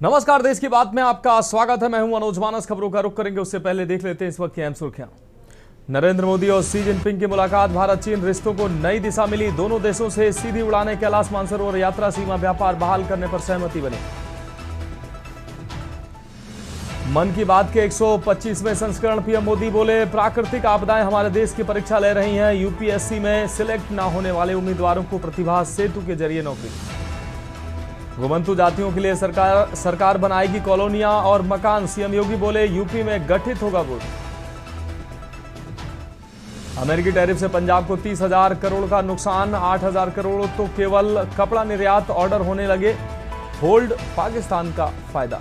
नमस्कार, देश की बात में आपका स्वागत है। मैं हूं मनोज मानस। खबरों का रुख करेंगे उससे पहले देख लेते हैं इस वक्त की अहम सुर्खियां। नरेंद्र मोदी और शी जिनपिंग की मुलाकात, भारत चीन रिश्तों को नई दिशा मिली। दोनों देशों से सीधी उड़ानें, कैलाश मानसरोवर यात्रा, सीमा व्यापार बहाल करने पर सहमति बनी। मन की बात के 125वें संस्करण, पीएम मोदी बोले, प्राकृतिक आपदाएं हमारे देश की परीक्षा ले रही हैं। यूपीएससी में सिलेक्ट न होने वाले उम्मीदवारों को प्रतिभा सेतु के जरिए नौकरी। घुमंतु जातियों के लिए सरकार बनाएगी कॉलोनियां और मकान, सीएम योगी बोले, यूपी में गठित होगा बोर्ड। अमेरिकी टैरिफ से पंजाब को 30,000 करोड़ का नुकसान, 8,000 करोड़ तो केवल कपड़ा निर्यात ऑर्डर होने लगे, होल्ड पाकिस्तान का फायदा।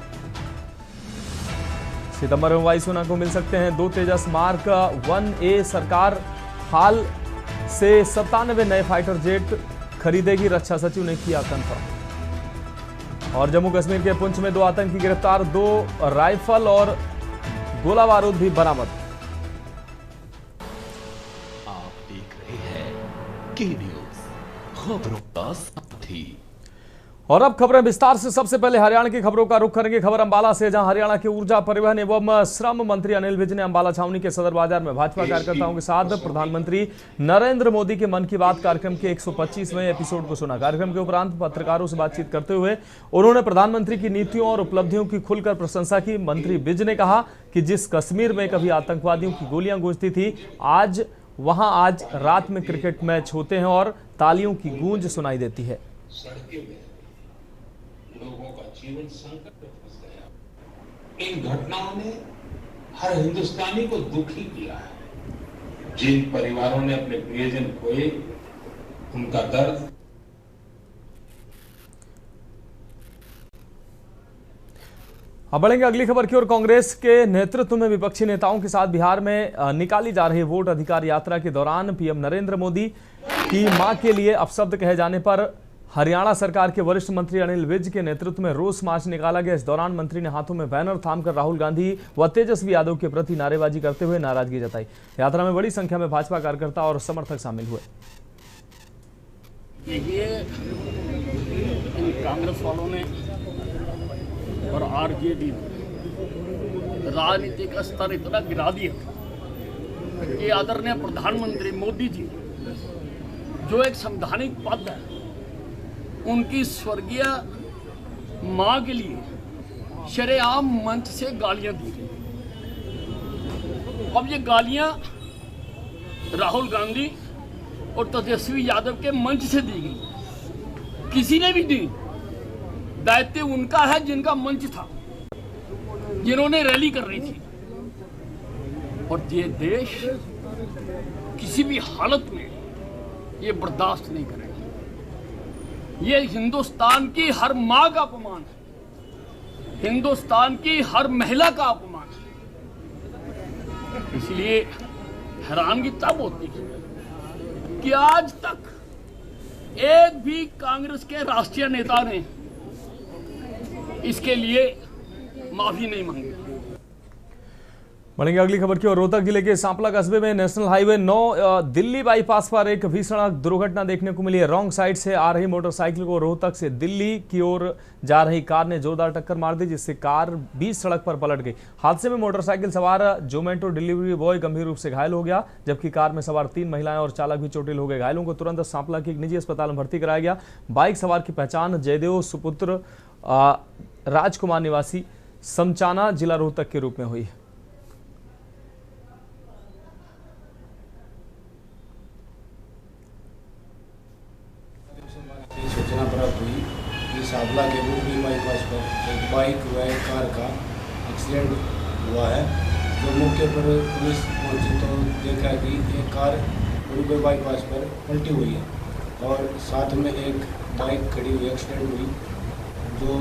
सितंबर में वायुसेना को मिल सकते हैं 2 तेजस मार्क 1A। सरकार हाल से 97 नए फाइटर जेट खरीदेगी, रक्षा सचिव ने किया कंफर्म। और जम्मू कश्मीर के पुंछ में 2 आतंकी गिरफ्तार, 2 राइफल और गोला बारूद भी बरामद। आप देख रहे हैं के न्यूज, खबरों का साथी। और अब खबरें विस्तार से। सबसे पहले हरियाणा की खबरों का रुख करेंगे। खबर अंबाला से, जहां हरियाणा के ऊर्जा, परिवहन एवं श्रम मंत्री अनिल विज ने अंबाला छावनी के सदर बाजार में भाजपा कार्यकर्ताओं के साथ प्रधानमंत्री नरेंद्र मोदी के मन की बात कार्यक्रम के 125वें एपिसोड को सुना। कार्यक्रम के उपरांत पत्रकारों से बातचीत करते हुए उन्होंने प्रधानमंत्री की नीतियों और उपलब्धियों की खुलकर प्रशंसा की। मंत्री विज ने कहा कि जिस कश्मीर में कभी आतंकवादियों की गोलियां गूंजती थी, आज रात में क्रिकेट मैच होते हैं और तालियों की गूंज सुनाई देती है। लोगों का जीवन संकट में फंस गया। इन घटनाओं ने हर हिंदुस्तानी को दुखी किया है। जिन परिवारों ने अपने प्रियजन खोए, उनका दर्द। अब बढ़ेंगे अगली खबर की ओर। कांग्रेस के नेतृत्व में विपक्षी नेताओं के साथ बिहार में निकाली जा रही वोट अधिकार यात्रा के दौरान पीएम नरेंद्र मोदी की मां के लिए अपशब्द कहे जाने पर हरियाणा सरकार के वरिष्ठ मंत्री अनिल विज के नेतृत्व में रोष मार्च निकाला गया। इस दौरान मंत्री ने हाथों में बैनर थामकर राहुल गांधी व तेजस्वी यादव के प्रति नारेबाजी करते हुए नाराजगी जताई। यात्रा में बड़ी संख्या में भाजपा कार्यकर्ता और समर्थक शामिल हुए। देखिए, इन कांग्रेस वालों ने और आरजेडी ने राजनीतिक स्तर इतना गिरा दिया कि आदरणीय प्रधानमंत्री मोदी जी, जो एक संवैधानिक पद है, उनकी स्वर्गीय मां के लिए शरेआम मंच से गालियां दी गई। अब ये गालियां राहुल गांधी और तेजस्वी यादव के मंच से दी गई। किसी ने भी दी, दायित्व उनका है जिनका मंच था, जिन्होंने रैली कर रही थी। और ये देश किसी भी हालत में ये बर्दाश्त नहीं करेगा। ये हिंदुस्तान की हर मां का अपमान है, हिंदुस्तान की हर महिला का अपमान है। इसलिए हैरानगी तब होती है कि आज तक एक भी कांग्रेस के राष्ट्रीय नेता ने इसके लिए माफी नहीं मांगी। बढ़ेंगे अगली खबर की ओर। रोहतक जिले के सांपला कस्बे में नेशनल हाईवे 9 दिल्ली बाईपास पर एक भीषण दुर्घटना देखने को मिली है। रॉन्ग साइड से आ रही मोटरसाइकिल को रोहतक से दिल्ली की ओर जा रही कार ने जोरदार टक्कर मार दी, जिससे कार बीच सड़क पर पलट गई। हादसे में मोटरसाइकिल सवार जोमेटो डिलीवरी बॉय गंभीर रूप से घायल हो गया, जबकि कार में सवार 3 महिलाएं और चालक भी चोटिल हो गए। घायलों को तुरंत सांपला के एक निजी अस्पताल में भर्ती कराया गया। बाइक सवार की पहचान जयदेव सुपुत्र राजकुमार निवासी समचाना, जिला रोहतक के रूप में हुई है। सूचना प्राप्त हुई कि सांपला के गुड़बी बाईपास पर एक बाइक व एक कार का एक्सीडेंट हुआ है। जो मौके पर पुलिस पहुंची तो देखा कि एक कार गुड़बी बाईपास पर पलटी हुई है और साथ में एक बाइक खड़ी हुई एक्सीडेंट हुई। जो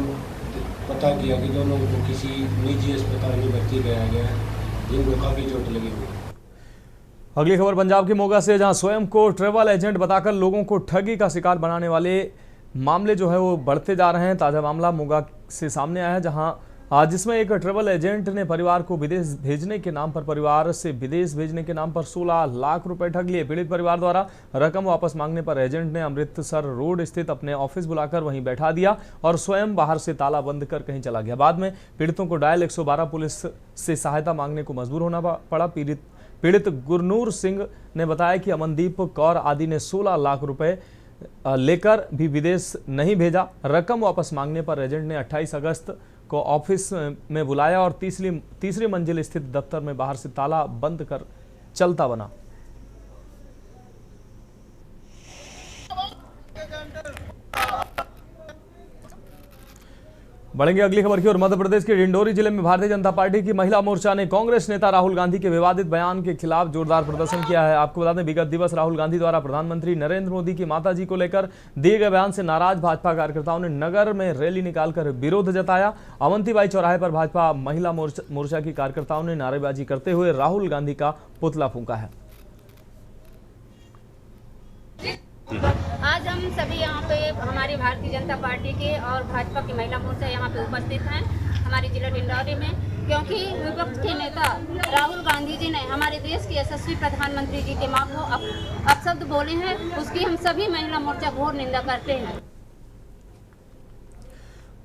पता किया कि दोनों को किसी निजी अस्पताल में भर्ती कराया गया है, जिनको काफ़ी चोट लगी हुई है। अगली खबर पंजाब के मोगा से, जहां स्वयं को ट्रैवल एजेंट बताकर लोगों को ठगी का शिकार बनाने वाले मामले जो है वो बढ़ते जा रहे हैं। ताजा मामला मोगा से सामने आया है, जहां जिसमें एक ट्रैवल एजेंट ने परिवार को विदेश भेजने के नाम पर परिवार से विदेश भेजने के नाम पर 16 लाख रुपए ठग लिए। पीड़ित परिवार द्वारा रकम वापस मांगने पर एजेंट ने अमृतसर रोड स्थित अपने ऑफिस बुलाकर वहीं बैठा दिया और स्वयं बाहर से ताला बंद कर कहीं चला गया। बाद में पीड़ितों को डायल 112 पुलिस से सहायता मांगने को मजबूर होना पड़ा। पीड़ित गुरनूर सिंह ने बताया कि अमनदीप कौर आदि ने 16 लाख रुपए लेकर भी विदेश नहीं भेजा। रकम वापस मांगने पर एजेंट ने 28 अगस्त को ऑफिस में बुलाया और तीसरी मंजिल स्थित दफ्तर में बाहर से ताला बंद कर चलता बना। बढ़ेंगे अगली खबर की ओर। मध्य प्रदेश के डिंडोरी जिले में भारतीय जनता पार्टी की महिला मोर्चा ने कांग्रेस नेता राहुल गांधी के विवादित बयान के खिलाफ जोरदार प्रदर्शन किया है। आपको बता दें, विगत दिवस राहुल गांधी द्वारा प्रधानमंत्री नरेंद्र मोदी की माताजी को लेकर दिए गए बयान से नाराज भाजपा कार्यकर्ताओं ने नगर में रैली निकालकर विरोध जताया। अवंतीबाई चौराहे पर भाजपा महिला मोर्चा की कार्यकर्ताओं ने नारेबाजी करते हुए राहुल गांधी का पुतला फूंका है। आज हम सभी यहाँ पे हमारी भारतीय जनता पार्टी के और भाजपा की महिला मोर्चा यहाँ पे उपस्थित हैं हमारे जिला डिंडौरी में, क्योंकि विपक्ष के नेता राहुल गांधी जी ने हमारे देश के यशस्वी प्रधानमंत्री जी के मां को अपशब्द बोले हैं। उसकी हम सभी महिला मोर्चा घोर निंदा करते हैं।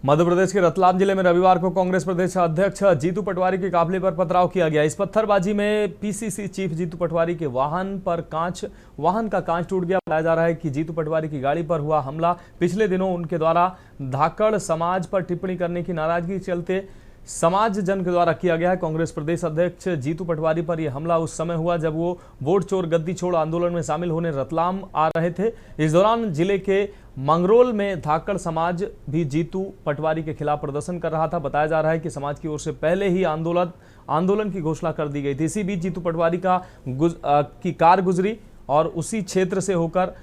मध्य प्रदेश के रतलाम जिले में रविवार को कांग्रेस प्रदेश अध्यक्ष जीतू पटवारी के काफिले पर पथराव किया गया। इस पत्थरबाजी में पीसीसी चीफ जीतू पटवारी के वाहन का कांच टूट गया। बताया जा रहा है कि जीतू पटवारी की गाड़ी पर हुआ हमला पिछले दिनों उनके द्वारा धाकड़ समाज पर टिप्पणी करने की नाराजगी के चलते समाज जन के द्वारा किया गया है। कांग्रेस प्रदेश अध्यक्ष जीतू पटवारी पर यह हमला उस समय हुआ जब वो वोट चोर गद्दी छोड़ आंदोलन में शामिल होने रतलाम आ रहे थे। इस दौरान जिले के मंगरोल में धाकड़ समाज भी जीतू पटवारी के खिलाफ प्रदर्शन कर रहा था। बताया जा रहा है कि समाज की ओर से पहले ही आंदोलन की घोषणा कर दी गई थी। इसी बीच जीतू पटवारी की कार गुजरी और उसी क्षेत्र से होकर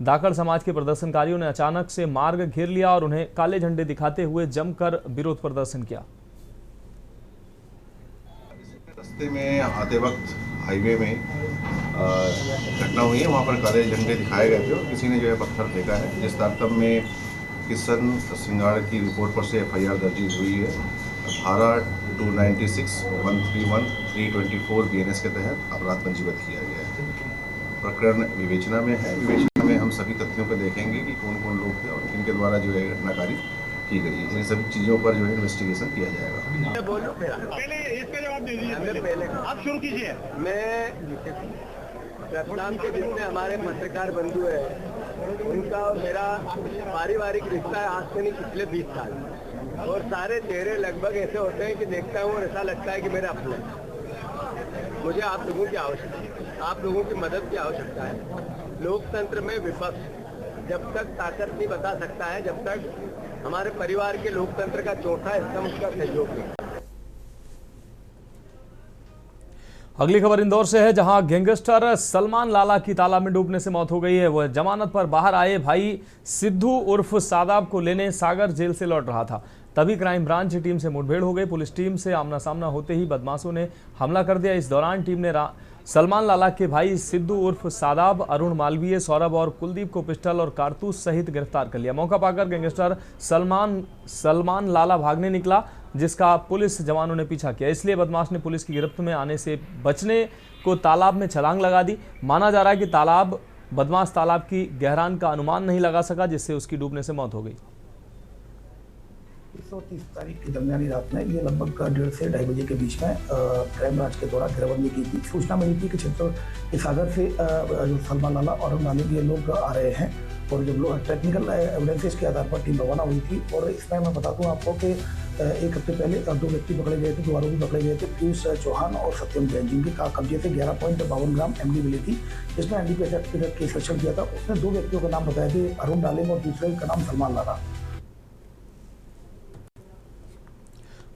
धाकड़ समाज के प्रदर्शनकारियों ने अचानक से मार्ग घेर लिया और उन्हें काले झंडे दिखाते हुए जमकर विरोध प्रदर्शन किया। रास्ते में आते वक्त हाईवे में घटना हुई है, वहाँ पर काले झंडे दिखाए गए थे और किसी ने जो है पत्थर फेंका है, जिस तारतम्य में किशन सिंगाड़ की रिपोर्ट पर से FIR दर्ज हुई है। धारा 296, 131, 324 BNS के तहत अपराध पंजीबद्ध किया गया है। प्रकरण विवेचना में है। विवेचना में हम सभी तथ्यों को देखेंगे कि कौन कौन लोग थे और किनके द्वारा जो है घटनाकारी की गई है। इन सभी चीज़ों पर जो है इन्वेस्टिगेशन किया जाएगा। पहले इसका जवाब दे दीजिए। पहले आप शुरू कीजिए। मैं रतलाम के जितने हमारे पत्रकार बंधु हैं उनका और मेरा पारिवारिक रिश्ता है आज से नहीं पिछले 20 साल, और सारे चेहरे लगभग ऐसे होते हैं कि देखता हूँ और ऐसा लगता है कि मेरे अपने। मुझे आप लोगों की आवश्यकता है, आप लोगों की मदद की आवश्यकता है। लोकतंत्र में विपक्ष जब तक ताकत नहीं बता सकता है, जब तक हमारे परिवार के लोकतंत्र का चौथा स्तंभ उसका सहयोग नहीं। अगली खबर इंदौर से है, जहां गैंगस्टर सलमान लाला की तालाब में डूबने से मौत हो गई है। वह जमानत पर बाहर आए भाई सिद्धू उर्फ सादाब को लेने सागर जेल से लौट रहा था। तभी क्राइम ब्रांच टीम से मुठभेड़ हो गई। पुलिस टीम से आमना सामना होते ही बदमाशों ने हमला कर दिया। इस दौरान टीम ने सलमान लाला के भाई सिद्धू उर्फ सादाब, अरुण मालवीय, सौरभ और कुलदीप को पिस्टल और कारतूस सहित गिरफ्तार कर लिया। मौका पाकर गैंगस्टर सलमान लाला भागने निकला, जिसका पुलिस जवानों ने पीछा किया। इसलिए बदमाश ने पुलिस की गिरफ्त में आने से बचने को तालाब में छलांग लगा दी। माना जा रहा है कि बदमाश तालाब की गहराई का अनुमान नहीं लगा सका, जिससे उसकी डूबने से मौत हो गई। 30 तारीख की दरमियानी रात में ये लगभग 1:30 से 2:30 बजे के बीच में क्राइम ब्रांच के द्वारा घेराबंदी की थी। सूचना मिली थी कि क्षेत्र के सागर से जो सलमान लाला और नानी ये लोग आ रहे हैं, और जब लोग टेक्निकल एविडेंसेस के आधार पर टीम रवाना हुई थी। और इसमें मैं बता दूं आपको कि 1 हफ्ते पहले 2 व्यक्ति पकड़े गए थे, 2 आरोपी पकड़े गए थे, पीयूष चौहान और सत्यम जैन, जिनके कब्जे से 11.52 ग्राम MD मिली थी। इसमें NDPS एक्ट के तहत केस रजिस्टर किया था। उसने 2 व्यक्तियों का नाम बताए थे, अरुण डालिम और दूसरे का नाम सलमान लाला।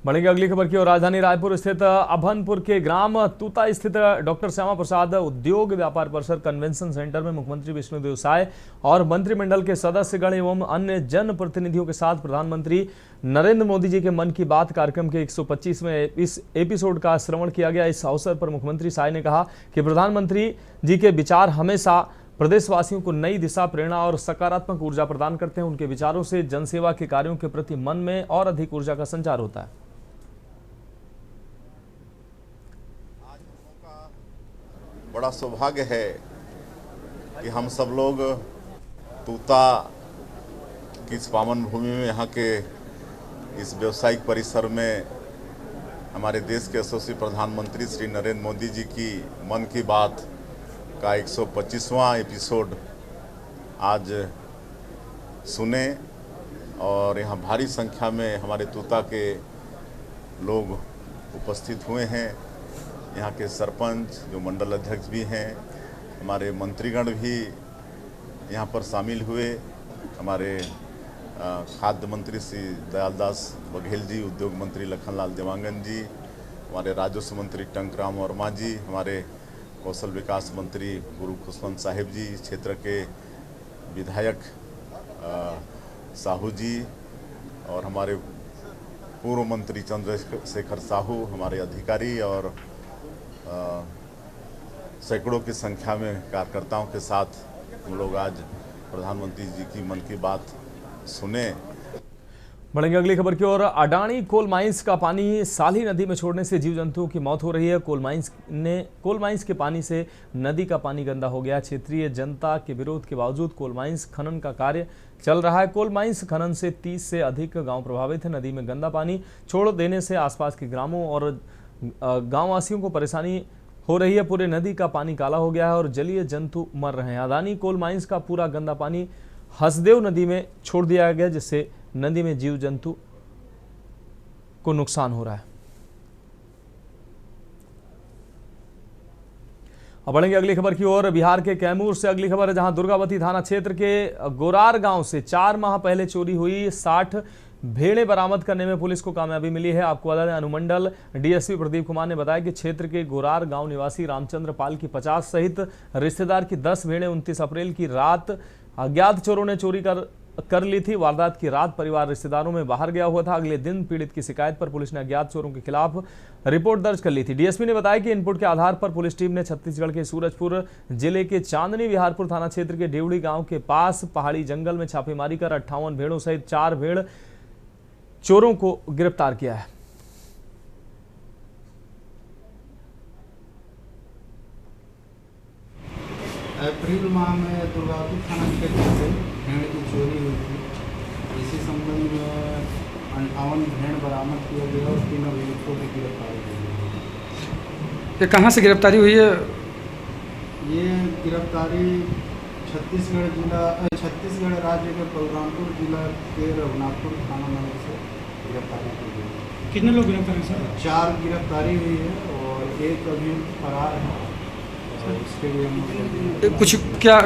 बढ़ेंगे अगली खबर की ओर। राजधानी रायपुर स्थित अभनपुर के ग्राम तूता स्थित डॉक्टर श्यामा प्रसाद उद्योग व्यापार परिसर कन्वेंशन सेंटर में मुख्यमंत्री विष्णुदेव साय और मंत्रिमंडल के सदस्यगण एवं अन्य जन प्रतिनिधियों के साथ प्रधानमंत्री नरेंद्र मोदी जी के मन की बात कार्यक्रम के 125वें इस एपिसोड का श्रवण किया गया। इस अवसर पर मुख्यमंत्री साय ने कहा कि प्रधानमंत्री जी के विचार हमेशा प्रदेशवासियों को नई दिशा, प्रेरणा और सकारात्मक ऊर्जा प्रदान करते हैं। उनके विचारों से जनसेवा के कार्यों के प्रति मन में और अधिक ऊर्जा का संचार होता है। बड़ा सौभाग्य है कि हम सब लोग तूता की इस पावन भूमि में, यहाँ के इस व्यावसायिक परिसर में हमारे देश के यशस्वी प्रधानमंत्री श्री नरेंद्र मोदी जी की मन की बात का 125वां एपिसोड आज सुने और यहाँ भारी संख्या में हमारे तूता के लोग उपस्थित हुए हैं। यहाँ के सरपंच, जो मंडल अध्यक्ष भी हैं, हमारे मंत्रीगण भी यहाँ पर शामिल हुए। हमारे खाद्य मंत्री श्री दयालदास बघेल जी, उद्योग मंत्री लखनलाल देवांगन जी, हमारे राजस्व मंत्री टंकराम वर्मा जी, हमारे कौशल विकास मंत्री गुरु खुशवंत साहिब जी, क्षेत्र के विधायक साहू जी और हमारे पूर्व मंत्री चंद्रशेखर साहू, हमारे अधिकारी और सैकड़ों की संख्या में कार्यकर्ताओं के साथ हम लोग आज प्रधानमंत्री जी की मन की बात सुने। बढ़ेंगे अगली खबर की ओर। अडानी कोल माइंस का पानी साली नदी में छोड़ने से जीव जंतुओं की मौत हो रही है। कोल माइंस के पानी से नदी का पानी गंदा हो गया। क्षेत्रीय जनता के विरोध के बावजूद कोल माइंस खनन का कार्य चल रहा है। कोल माइंस खनन से 30 से अधिक गांव प्रभावित है। नदी में गंदा पानी छोड़ देने से आसपास के ग्रामों और गांववासियों को परेशानी हो रही है। पूरे नदी का पानी काला हो गया है और जलीय जंतु मर रहे हैं। अडानी कोल माइंस का पूरा गंदा पानी हसदेव नदी में छोड़ दिया गया, जिससे नदी में जीव जंतु को नुकसान हो रहा है। अब बढ़ेंगे अगली खबर की ओर। बिहार के कैमूर से अगली खबर है, जहां दुर्गावती थाना क्षेत्र के गोरार गांव से 4 माह पहले चोरी हुई 60 भेड़ें बरामद करने में पुलिस को कामयाबी मिली है। आपको बता दें, अनुमंडल डीएसपी प्रदीप कुमार ने बताया कि क्षेत्र के गोरार गांव निवासी रामचंद्र पाल की 50 सहित रिश्तेदार की 10 भेड़ें 29 अप्रैल की रात अज्ञात चोरों ने चोरी कर ली थी। वारदात की रात परिवार रिश्तेदारों में बाहर गया हुआ था। अगले दिन पीड़ित की शिकायत पर पुलिस ने अज्ञात चोरों के खिलाफ रिपोर्ट दर्ज कर ली थी। डीएसपी ने बताया कि इनपुट के आधार पर पुलिस टीम ने छत्तीसगढ़ के सूरजपुर जिले के चांदनी विहारपुर थाना क्षेत्र के डेवड़ी गांव के पास पहाड़ी जंगल में छापेमारी कर 58 भेड़ों सहित 4 भेड़ चोरों को गिरफ्तार किया है। अप्रैल माह में दुर्गावती थाना क्षेत्र से भेड़ की चोरी हुई थी। इसी संबंध में 58 भेड़ बरामद किया गया और 3 अभियुक्तों की गिरफ्तारी की गई। ये कहाँ से गिरफ्तारी हुई है? ये गिरफ्तारी छत्तीसगढ़ राज्य के बलरामपुर जिला के रघुनाथपुर थाना नगर से गिरफ्तारी की गई। कितने लोग गिरफ्तार हैं सर? 4 गिरफ्तारी हुई है और 1 अभियुक्त फरार है।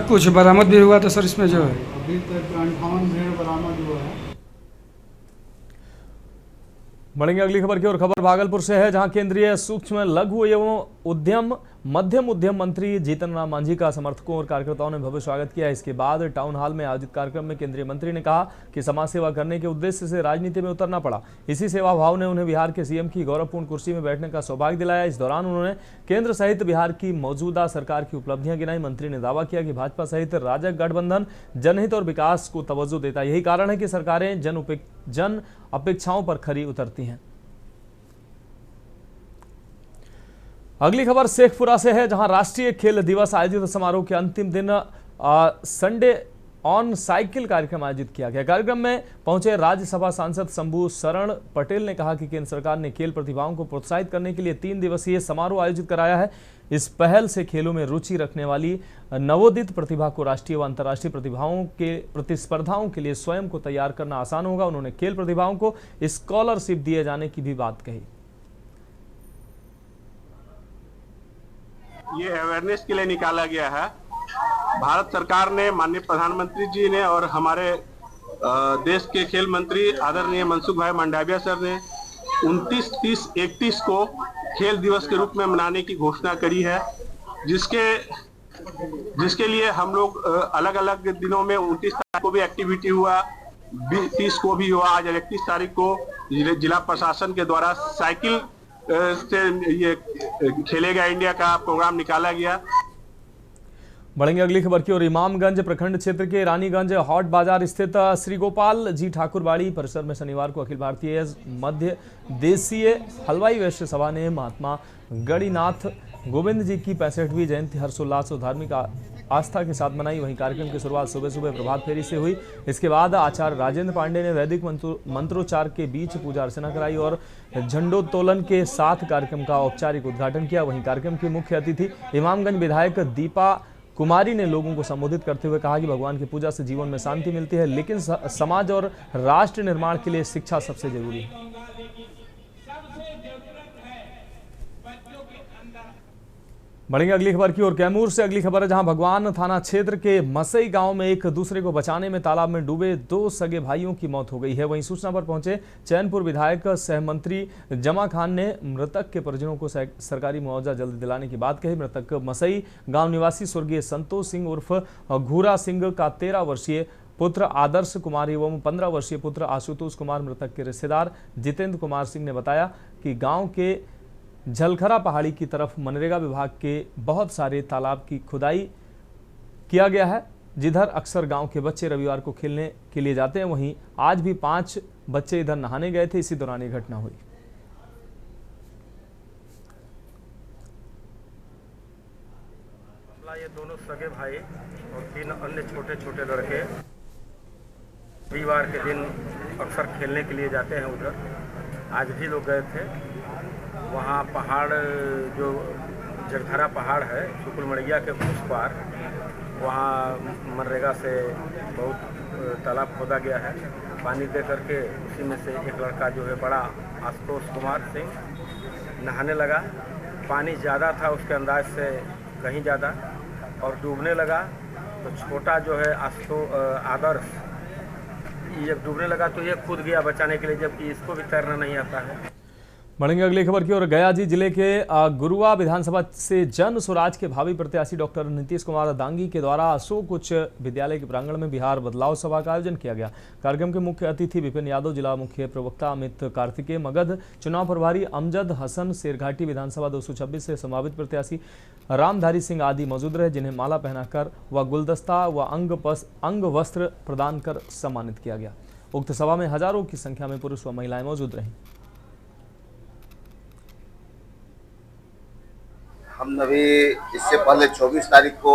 कुछ बरामद भी हुआ था सर इसमें जो है? अभी तक 58 भेड़ बरामद हुआ है। बढ़ेंगे अगली खबर की ओर। खबर भागलपुर से है, जहां केंद्रीय सूक्ष्म लघु एवं उद्यम मध्यम उद्यम मंत्री जीतन राम मांझी का समर्थकों और कार्यकर्ताओं ने भव्य स्वागत किया। इसके बाद टाउन हॉल में आयोजित कार्यक्रम में केंद्रीय मंत्री ने कहा कि समाज सेवा करने के उद्देश्य से राजनीति में उतरना पड़ा। इसी सेवा भाव ने उन्हें बिहार के सीएम की गौरवपूर्ण कुर्सी में बैठने का सौभाग्य दिलाया। इस दौरान उन्होंने केंद्र सहित बिहार की मौजूदा सरकार की उपलब्धियां गिनाई। मंत्री ने दावा किया कि भाजपा सहित राजग गठबंधन जनहित और विकास को तवज्जो देता है। यही कारण है कि सरकारें जन अपेक्षाओं पर खरी उतरती हैं। अगली खबर शेखपुरा से है, जहां राष्ट्रीय खेल दिवस आयोजित समारोह के अंतिम दिन संडे ऑन साइकिल कार्यक्रम आयोजित किया गया। कार्यक्रम में पहुंचे राज्यसभा सांसद शंभू शरण पटेल ने कहा कि केंद्र सरकार ने खेल प्रतिभाओं को प्रोत्साहित करने के लिए 3 दिवसीय समारोह आयोजित कराया है। इस पहल से खेलों में रुचि रखने वाली नवोदित प्रतिभा को राष्ट्रीय व अंतर्राष्ट्रीय प्रतिस्पर्धाओं के लिए स्वयं को तैयार करना आसान होगा। उन्होंने खेल प्रतिभाओं को स्कॉलरशिप दिए जाने की भी बात कही। ये अवेयरनेस के लिए निकाला गया है। भारत सरकार ने, माननीय प्रधानमंत्री जी ने और हमारे देश के खेल मंत्री आदरणीय मनसुख भाई मंडाविया सर ने 29, 30, 31 को खेल दिवस के रूप में मनाने की घोषणा करी है, जिसके लिए हम लोग अलग अलग दिनों में 29 तारीख को भी एक्टिविटी हुआ, 30 को भी हुआ। आज 31 तारीख को जिला प्रशासन के द्वारा साइकिल से ये खेलेगा इंडिया का प्रोग्राम निकाला गया। बढ़ेंगे अगली खबर की ओर। इमामगंज प्रखंड क्षेत्र के रानीगंज हॉट बाजार स्थित श्री गोपाल जी ठाकुरबाड़ी परिसर में शनिवार को अखिल भारतीय मध्य देशीय हलवाई वैश्य सभा ने महात्मा गणिनाथ गोविंद जी की 65वीं जयंती हर्षोल्लास और धार्मिक आस्था के साथ मनाई। वहीं कार्यक्रम की शुरुआत सुबह सुबह प्रभात फेरी से हुई। इसके बाद आचार्य राजेंद्र पांडे ने वैदिक मंत्रोच्चार के बीच पूजा अर्चना कराई और झंडोत्तोलन के साथ कार्यक्रम का औपचारिक उद्घाटन किया। वहीं कार्यक्रम की मुख्य अतिथि इमामगंज विधायक दीपा कुमारी ने लोगों को संबोधित करते हुए कहा कि भगवान की पूजा से जीवन में शांति मिलती है, लेकिन समाज और राष्ट्र निर्माण के लिए शिक्षा सबसे जरूरी है। बढ़ेंगे अगली खबर की ओर। कैमूर से अगली खबर है, जहां भगवान थाना क्षेत्र के मसई गांव में एक दूसरे को बचाने में तालाब में डूबे 2 सगे भाइयों की मौत हो गई है। वहीं सूचना पर पहुंचे चैनपुर विधायक सहमंत्री जमा खान ने मृतक के परिजनों को सरकारी मुआवजा जल्द दिलाने की बात कही। मृतक मसई गांव निवासी स्वर्गीय संतोष सिंह उर्फ घूरा सिंह का 13 वर्षीय पुत्र आदर्श कुमार एवं 15 वर्षीय पुत्र आशुतोष कुमार। मृतक के रिश्तेदार जितेंद्र कुमार सिंह ने बताया कि गाँव के झलखरा पहाड़ी की तरफ मनरेगा विभाग के बहुत सारे तालाब की खुदाई किया गया है, जिधर अक्सर गांव के बच्चे रविवार को खेलने के लिए जाते हैं। वहीं आज भी 5 बच्चे इधर नहाने गए थे, इसी दौरान ये घटना हुई। ये दोनों सगे भाई और 3 अन्य छोटे छोटे लड़के रविवार के दिन अक्सर खेलने के लिए जाते हैं उधर। आज भी लोग गए थे। वहाँ पहाड़ जो जलखरा पहाड़ है सुकुलमड़िया के उस पार, वहाँ मनरेगा से बहुत तालाब खोदा गया है। पानी दे करके उसी में से एक लड़का जो है बड़ा आशुतोष कुमार सिंह नहाने लगा। पानी ज़्यादा था उसके अंदाज से कहीं ज़्यादा, और डूबने लगा। तो छोटा जो है आदर्श ये डूबने लगा तो ये कूद गया बचाने के लिए, जबकि इसको भी तैरना नहीं आता है। बढ़ेंगे अगली खबर की ओर। गया जी जिले के गुरुआ विधानसभा से जन स्वराज के भावी प्रत्याशी डॉक्टर नीतीश कुमार दांगी के द्वारा अशोक उच्च विद्यालय के प्रांगण में बिहार बदलाव सभा का आयोजन किया गया। कार्यक्रम के मुख्य अतिथि विपिन यादव, जिला मुख्य प्रवक्ता अमित कार्तिकेय मगध, चुनाव प्रभारी अमजद हसन, शेरघाटी विधानसभा 226 से संभावित प्रत्याशी रामधारी सिंह आदि मौजूद रहे, जिन्हें माला पहनाकर व गुलदस्ता व अंग वस्त्र प्रदान कर सम्मानित किया गया। उक्त सभा में हजारों की संख्या में पुरुष व महिलाएं मौजूद रहीं। हम अभी इससे पहले 24 तारीख को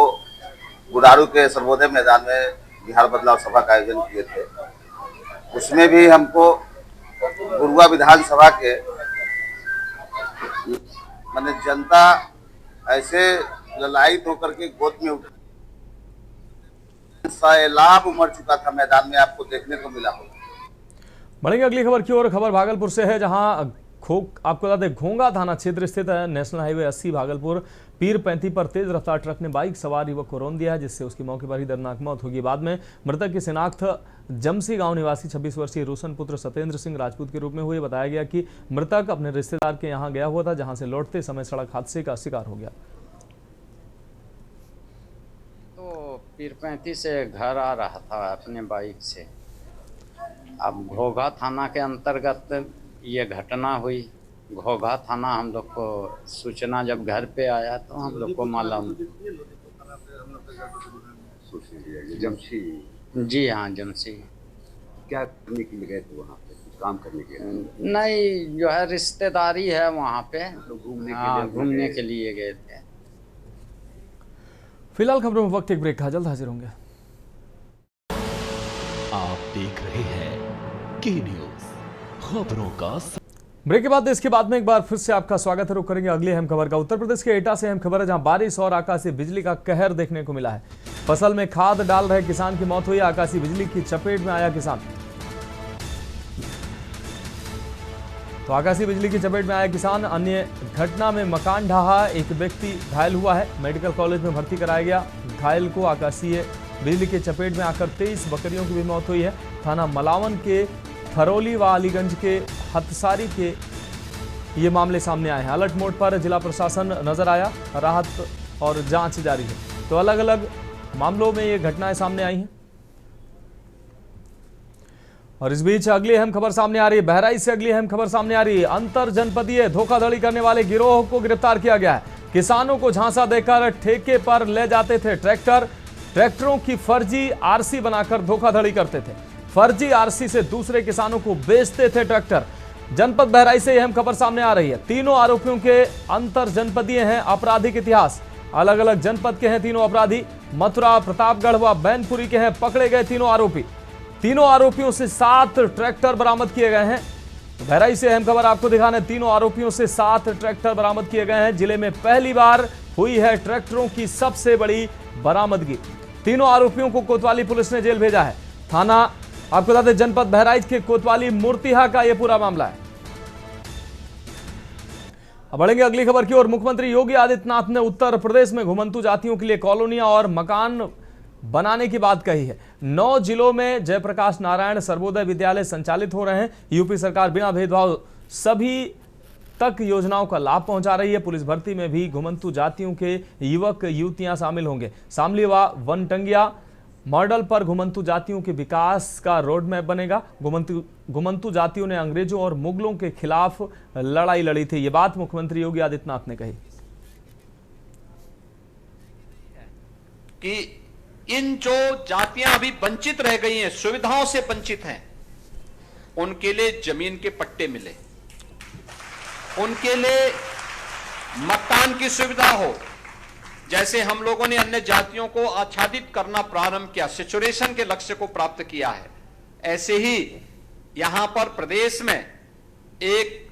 गुडारू के सर्वोदय मैदान में बिहार बदलाव सभा का आयोजन किए थे। उसमें भी हमको गुरुआ विधानसभा के माने जनता ऐसे ललायित होकर के गोद में उठ सैलाब उमड़ चुका था मैदान में, आपको देखने को मिला होगा। बढ़ेंगे अगली खबर की ओर। खबर भागलपुर से है, जहां आपको बता दें घोंगा थाना क्षेत्र स्थित नेशनल हाईवे 80 भागलपुर पीर 35 पर तेज रफ्तार ट्रक ने बाइक सवार युवक को रौंद दिया है, जिससे उसकी मौके पर ही दर्दनाक मौत होगी। बाद में मृतक की शिनाख्त जमसी गांव निवासी 26 वर्षीय रोशन पुत्र सत्येंद्र सिंह राजपूत के रूप में हुई। बताया गया कि मृतक अपने रिश्तेदार के यहां गया हुआ था, जहां से लौटते समय सड़क हादसे का शिकार हो गया। तो पीर 35 से घर आ रहा था अपने बाइक से। अब घोघा थाना के अंतर्गत ये घटना हुई। घोघा थाना हम लोग को सूचना जब घर पे आया तो हम लोग को मालूम। जमशी? जी हाँ, जमशी। क्या करने के लिए गए थे वहाँ पे? काम करने के लिए? नहीं, जो है रिश्तेदारी है वहाँ पे, घूमने के लिए गए थे। फिलहाल खबरों में वक्त एक ब्रेक का, जल्द हाजिर होंगे। आप देख रहे हैं के न्यूज़, खबरों का। ब्रेक के बाद देश के बाद में एक बार फिर से आपका स्वागत है। रुक करेंगे अगली अहम खबर का। उत्तर प्रदेश के एटा से अहम खबर है, जहां बारिश और आकाशीय बिजली का कहर देखने को मिला है। फसल में खाद डाल रहे किसान की मौत हुई। आकाशीय बिजली की चपेट में आया किसान। तो आकाशीय बिजली की चपेट में आया किसान। अन्य घटना में मकान ढहा, एक व्यक्ति घायल हुआ है, मेडिकल कॉलेज में भर्ती कराया गया। घायल को आकाशीय बिजली के चपेट में आकर 23 बकरियों की भी मौत हुई है। थाना मलावन के थरौली व अलीगंज के हथसारी के ये मामले सामने आए हैं। अलर्ट मोड पर जिला प्रशासन नजर आया, राहत और जांच जारी है। तो अलग अलग मामलों में ये घटनाएं सामने आई हैं। और इस बीच अगली अहम खबर सामने आ रही है। बहराइच से अगली अहम खबर सामने आ रही है। अंतर जनपदीय धोखाधड़ी करने वाले गिरोह को गिरफ्तार किया गया है। किसानों को झांसा देकर ठेके पर ले जाते थे ट्रैक्टरों की फर्जी आरसी बनाकर धोखाधड़ी करते थे। फर्जी आरसी से दूसरे किसानों को बेचते थे ट्रैक्टर। जनपद बहराइच से अहम खबर सामने आ रही है। तीनों आरोपियों के अंतर जनपदीय हैं आपराधिक इतिहास। अलग अलग जनपद के हैं तीनों अपराधी। मथुरा, प्रतापगढ़ व बैनपुरी के हैं पकड़े गए तीनों आरोपी। तीनों आरोपियों से 7 ट्रैक्टर बरामद किए गए हैं। बहराइच से अहम खबर आपको दिखाने, तीनों आरोपियों से 7 ट्रैक्टर बरामद किए गए हैं। जिले में पहली बार हुई है ट्रैक्टरों की सबसे बड़ी बरामदगी। तीनों आरोपियों को कोतवाली पुलिस ने जेल भेजा है। थाना आपको बता दें जनपद बहराइच के कोतवाली मूर्तिहा का यह पूरा मामला है। अब बढ़ेंगे अगली खबर की ओर। मुख्यमंत्री योगी आदित्यनाथ ने उत्तर प्रदेश में घुमंतु जातियों के लिए कॉलोनियां और मकान बनाने की बात कही है। 9 जिलों में जयप्रकाश नारायण सर्वोदय विद्यालय संचालित हो रहे हैं। यूपी सरकार बिना भेदभाव सभी तक योजनाओं का लाभ पहुंचा रही है। पुलिस भर्ती में भी घुमंतु जातियों के युवक युवतियां शामिल होंगे। शामली व वनटंगिया मॉडल पर घुमंतु जातियों के विकास का रोड मैप बनेगा। घुमंतु जातियों ने अंग्रेजों और मुगलों के खिलाफ लड़ाई लड़ी थी। ये बात मुख्यमंत्री योगी आदित्यनाथ ने कही कि इन जो जातियां अभी वंचित रह गई हैं, सुविधाओं से वंचित हैं, उनके लिए जमीन के पट्टे मिले, उनके लिए मकान की सुविधा हो। जैसे हम लोगों ने अन्य जातियों को आच्छादित करना प्रारंभ किया, सेचुरेशन के लक्ष्य को प्राप्त किया है, ऐसे ही यहां पर प्रदेश में एक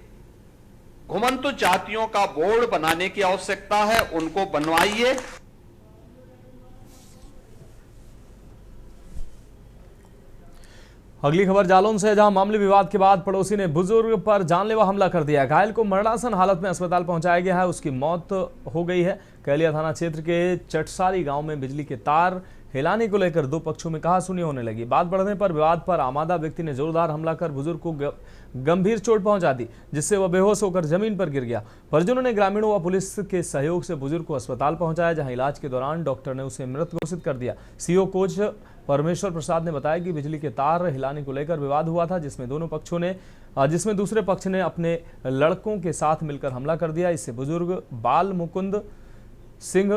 घुमंतु जातियों का बोर्ड बनाने की आवश्यकता है। उनको बनवाइए। अगली खबर जालौन से, जहां मामूली विवाद के बाद पड़ोसी ने बुजुर्ग पर जानलेवा हमला कर दिया। घायल को मरणासन हालत में अस्पताल पहुंचाया गया है। उसकी मौत हो गई है। कैलिया थाना क्षेत्र के चटसारी गांव में बिजली के तार हिलाने को लेकर 2 पक्षों में कहासुनी होने लगी। बात बढ़ने पर विवाद पर आमादा व्यक्ति ने जोरदार हमला कर बुजुर्ग को गंभीर चोट पहुंचा दी, जिससे वह बेहोश होकर जमीन पर गिर गया। परिजनों ने ग्रामीणों व पुलिस के सहयोग से बुजुर्ग को अस्पताल पहुंचाया, जहां इलाज के दौरान डॉक्टर ने उसे मृत घोषित कर दिया। सीओ कोच परमेश्वर प्रसाद ने बताया कि बिजली के तार हिलाने को लेकर विवाद हुआ था, जिसमें दूसरे पक्ष ने अपने लड़कों के साथ मिलकर हमला कर दिया। इससे बुजुर्ग बाल मुकुंद सिंह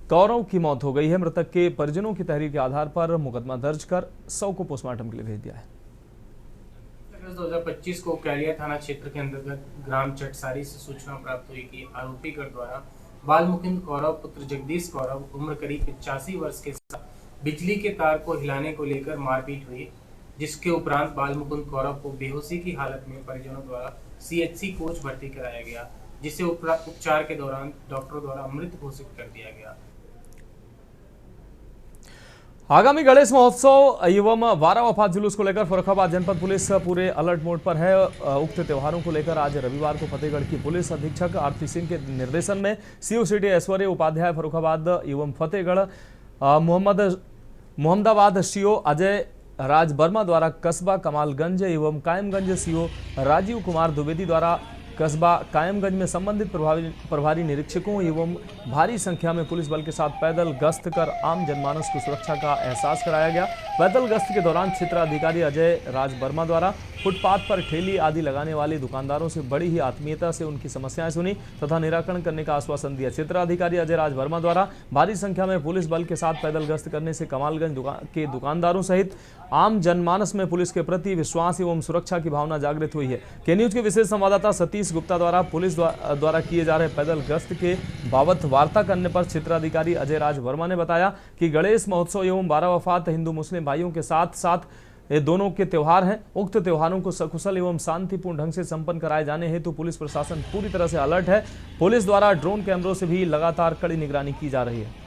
कौरव की मौत हो गई है। मृतक के परिजनों की तहरीर के आधार पर मुकदमा दर्ज कर शव को पोस्टमार्टम के लिए भेज दिया है। 2025 को कैलिया थाना क्षेत्र के अंतर्गत ग्राम चटसारी से सूचना प्राप्त हुई कि आरोपी गढ़ द्वारा बाल मुकुंद कौरव पुत्र जगदीश कौरव उम्र करीब 85 वर्ष के साथ बिजली के तार को हिलाने को लेकर मारपीट हुई, जिसके उपरांत बाल मुकुंद कौरव को बेहोशी की हालत में परिजनों द्वारा CHC कोच भर्ती कराया गया, जिसे उपचार के दौरान डॉक्टरों द्वारा मृत घोषित कर दिया गया। आगामी गणेश महोत्सव एवं वारा वफात जुलूस को लेकर फर्रुखाबाद जनपद पुलिस पूरे अलर्ट मोड पर है। उक्त त्योहारों को लेकर आज रविवार को फतेहगढ़ की पुलिस अधीक्षक आरती सिंह के निर्देशन में CO सिटी ऐश्वर्य उपाध्याय फर्रुखाबाद एवं फतेहगढ़ मोहम्मदाबाद CO अजय राज वर्मा द्वारा कस्बा कमालगंज एवं कायमगंज CO राजीव कुमार द्विवेदी द्वारा कस्बा कायमगंज में संबंधित प्रभारी निरीक्षकों एवं भारी संख्या में पुलिस बल के साथ पैदल गश्त कर आम जनमानस को सुरक्षा का एहसास कराया गया। पैदल गश्त के दौरान क्षेत्राधिकारी अजय राज वर्मा द्वारा फुटपाथ पर ठेली आदि लगाने वाले दुकानदारों से बड़ी ही आत्मीयता से उनकी समस्याएं सुनी तथा निराकरण करने का आश्वासन दिया। क्षेत्राधिकारी अजय राज वर्मा द्वारा भारी संख्या में पुलिस बल के साथ पैदल गश्त करने से कमालगंज के दुकानदारों सहित आम जनमानस में पुलिस के प्रति विश्वास एवं सुरक्षा की भावना जागृत हुई है। के न्यूज के विशेष संवाददाता सतीश गुप्ता द्वारा पुलिस द्वारा किए जा रहे पैदल गश्त के बाबत वार्ता करने पर क्षेत्राधिकारी अजय राज वर्मा ने बताया कि गणेश महोत्सव एवं वारा वफात हिंदू मुस्लिम भाइयों के साथ साथ ये दोनों के त्योहार हैं। उक्त त्योहारों को सकुशल एवं शांतिपूर्ण ढंग से संपन्न कराए जाने हेतु पुलिस प्रशासन पूरी तरह से अलर्ट है। पुलिस द्वारा ड्रोन कैमरों से भी लगातार कड़ी निगरानी की जा रही है।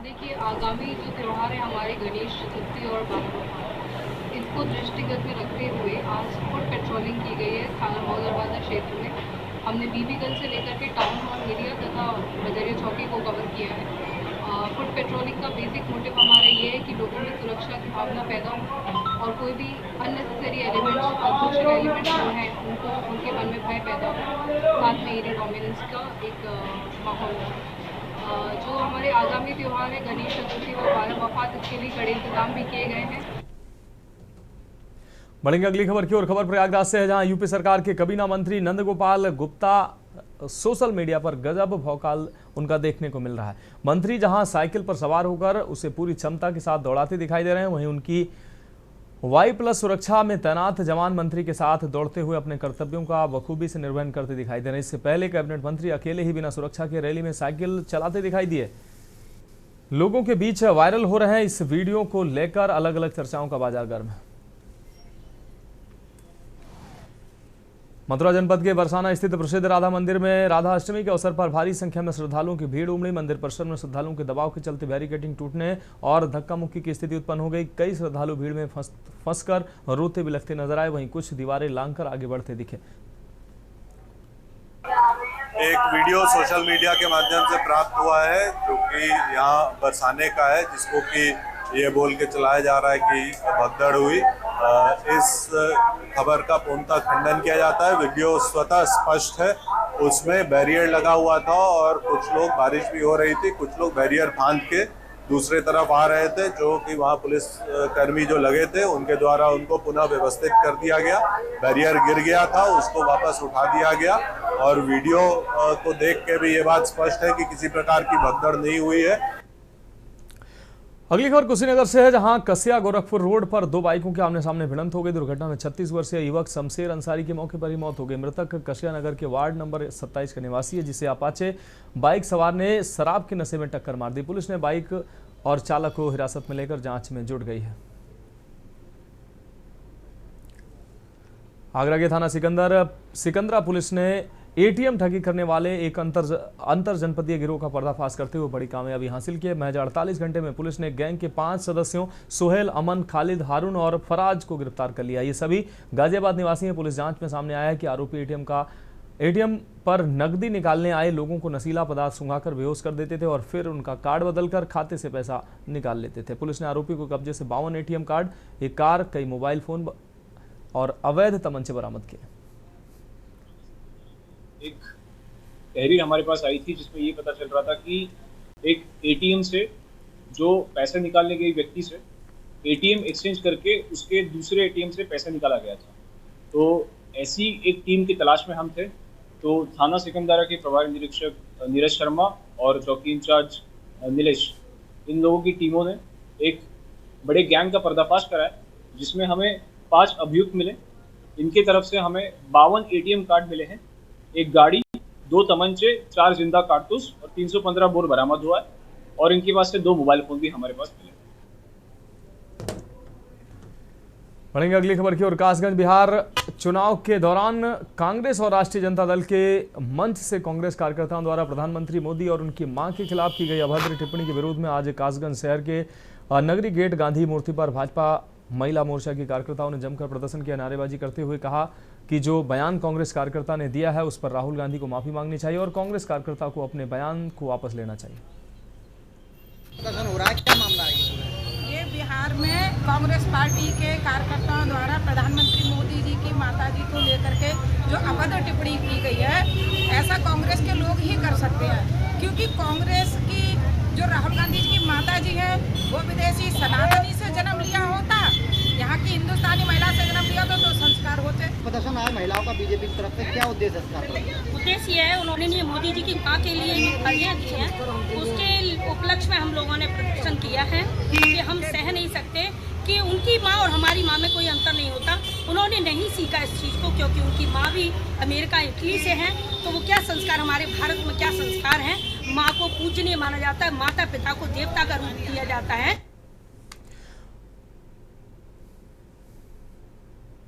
देखिए, आगामी जो त्यौहार है हमारे गणेश चतुर्थी और इसको दृष्टिगत में रखते हुए आज फुट पेट्रोलिंग की गई है थाना मौलवादा क्षेत्र में। हमने बीबीगंज से लेकर के टाउन हॉल एरिया तथा बजरिया चौकी को कवर किया है। फुट पेट्रोलिंग का बेसिक मोटिव हमारा ये है कि लोगों में सुरक्षा की भावना पैदा हो और कोई भी अननेसेसरी एलिमेंट्स सोशल एलिमेंट्स जो हैं उनको उनके मन में भय पैदा हो, साथ में एरिया डोमिनेंस का एक माहौल हो। जो हमारे आगामी त्यौहार है गणेश चतुर्थी व वारा वफात, इसके लिए कड़े इंतजाम भी किए गए हैं। बढ़ेंगे अगली खबर की ओर। खबर प्रयागराज से है, जहां यूपी सरकार के कबीना मंत्री नंदगोपाल गुप्ता सोशल मीडिया पर गजब भौकाल उनका देखने को मिल रहा है। मंत्री जहां साइकिल पर सवार होकर उसे पूरी क्षमता के साथ दौड़ाते दिखाई दे रहे हैं, वहीं वाई+ सुरक्षा में तैनात जवान मंत्री के साथ दौड़ते हुए अपने कर्तव्यों का बखूबी से निर्वहन करते दिखाई दे रहे हैं। इससे पहले कैबिनेट मंत्री अकेले ही बिना सुरक्षा के रैली में साइकिल चलाते दिखाई दिए। लोगों के बीच वायरल हो रहे हैं इस वीडियो को लेकर अलग अलग चर्चाओं का बाजार गर्म है। मथुरा जनपद के बरसाना स्थित प्रसिद्ध राधा मंदिर में राधा अष्टमी के अवसर पर भारी संख्या में श्रद्धालुओं की भीड़ उमड़ी। मंदिर परिसर में श्रद्धालुओं के दबाव के चलते बैरिकेडिंग टूटने और धक्का मुक्की की स्थिति उत्पन्न हो गई। कई श्रद्धालु भीड़ में फंसकर रोते बिलखते नजर आए, वहीं कुछ दीवारें लांघकर आगे बढ़ते दिखे। एक वीडियो सोशल मीडिया के माध्यम से प्राप्त हुआ है जो कि यहाँ बरसाने का है, जिसको कि ये बोल के चलाया जा रहा है कि भगदड़ हुई। इस खबर का पूर्णतः खंडन किया जाता है। वीडियो स्वतः स्पष्ट है, उसमें बैरियर लगा हुआ था और कुछ लोग, बारिश भी हो रही थी, कुछ लोग बैरियर फांद के दूसरे तरफ आ रहे थे, जो कि वहाँ पुलिस कर्मी जो लगे थे उनके द्वारा उनको पुनः व्यवस्थित कर दिया गया। बैरियर गिर गया था, उसको वापस उठा दिया गया और वीडियो को देख के भी ये बात स्पष्ट है कि किसी प्रकार की भगदड़ नहीं हुई है। अगली खबर कुशीनगर से है, जहां कसिया गोरखपुर रोड पर दो बाइकों के आमने सामने भिड़ंत हो गई। दुर्घटना में 36 वर्षीय युवक शमशेर अंसारी की मौके पर ही मौत हो गई। मृतक कसिया नगर के वार्ड नंबर 27 का निवासी है, जिसे अपाचे बाइक सवार ने शराब के नशे में टक्कर मार दी। पुलिस ने बाइक और चालक को हिरासत में लेकर जांच में जुट गई है। आगरा के थाना सिकंदरा पुलिस ने एटीएम ठगी करने वाले एक अंतर जनपदीय गिरोह का पर्दाफाश करते हुए बड़ी कामयाबी हासिल की है। महज 48 घंटे में पुलिस ने गैंग के 5 सदस्यों सोहेल, अमन, खालिद, हारून और फराज को गिरफ्तार कर लिया। ये सभी गाजियाबाद निवासी हैं। पुलिस जांच में सामने आया है कि आरोपी एटीएम पर नकदी निकालने आए लोगों को नशीला पदार्थ सुंघाकर बेहोश कर देते थे और फिर उनका कार्ड बदलकर खाते से पैसा निकाल लेते थे। पुलिस ने आरोपी को कब्जे से 52 एटीएम कार्ड, एक कार, कई मोबाइल फोन और अवैध तमंचे बरामद किए। एक तहरीर हमारे पास आई थी जिसमें ये पता चल रहा था कि एक एटीएम से जो पैसे निकालने गए व्यक्ति से एटीएम एक्सचेंज करके उसके दूसरे एटीएम से पैसा निकाला गया था। तो ऐसी एक टीम की तलाश में हम थे। तो थाना सिकंदरा के प्रभारी निरीक्षक नीरज शर्मा और चौकी इंचार्ज नीलेश, इन लोगों की टीमों ने एक बड़े गैंग का पर्दाफाश कराया, जिसमें हमें 5 अभियुक्त मिले। इनकी तरफ से हमें 52 एटीएम कार्ड मिले हैं, एक गाड़ी, 2 तमंचे, 4 जिंदा कारतूस और 315 बोर बरामद हुआ है और इनके पास से 2 मोबाइल फोन भी हमारे पास मिले। बढ़ेंगे अगली खबर की ओर। कासगंज बिहार चुनाव के दौरान कांग्रेस और राष्ट्रीय जनता दल के मंच से कांग्रेस कार्यकर्ताओं द्वारा प्रधानमंत्री मोदी और उनकी मां के खिलाफ की गई अभद्र टिप्पणी के विरोध में आज कासगंज शहर के नगरी गेट गांधी मूर्ति पर भाजपा महिला मोर्चा के कार्यकर्ताओं ने जमकर प्रदर्शन किया। नारेबाजी करते हुए कहा कि जो बयान कांग्रेस कार्यकर्ता ने दिया है उस पर राहुल गांधी को माफी मांगनी चाहिए और कांग्रेस कार्यकर्ता को अपने बयान को वापस लेना चाहिए। प्रदर्शन हो रहा है, क्या मामला है ये? बिहार में कांग्रेस पार्टी के कार्यकर्ताओं द्वारा प्रधानमंत्री मोदी जी की माता जी को लेकर के जो अभद्र टिप्पणी की गई है, ऐसा कांग्रेस के लोग ही कर सकते हैं, क्योंकि कांग्रेस की जो राहुल गांधी जी की माता जी है वो विदेशी सनातनी से जन्म लिया होता, यहाँ की हिंदुस्तानी महिला से जन्म लिया तो संस्कार होते। प्रदर्शन आया महिलाओं का बीजेपी की तरफ से, क्या उद्देश्य है? उद्देश्य है, उन्होंने मोदी जी की मां के लिए गालियाँ दी हैं, उसके उपलक्ष्य में हम लोगों ने प्रदर्शन किया है कि हम सह नहीं सकते कि उनकी माँ और हमारी माँ में कोई अंतर नहीं होता। उन्होंने नहीं सीखा इस चीज़ को, क्योंकि उनकी माँ भी अमेरिका, इटली से हैं, तो वो क्या संस्कार, हमारे भारत में क्या संस्कार हैं? माँ को पूजनीय माना जाता है, माता पिता को देवता का रूप दिया जाता है।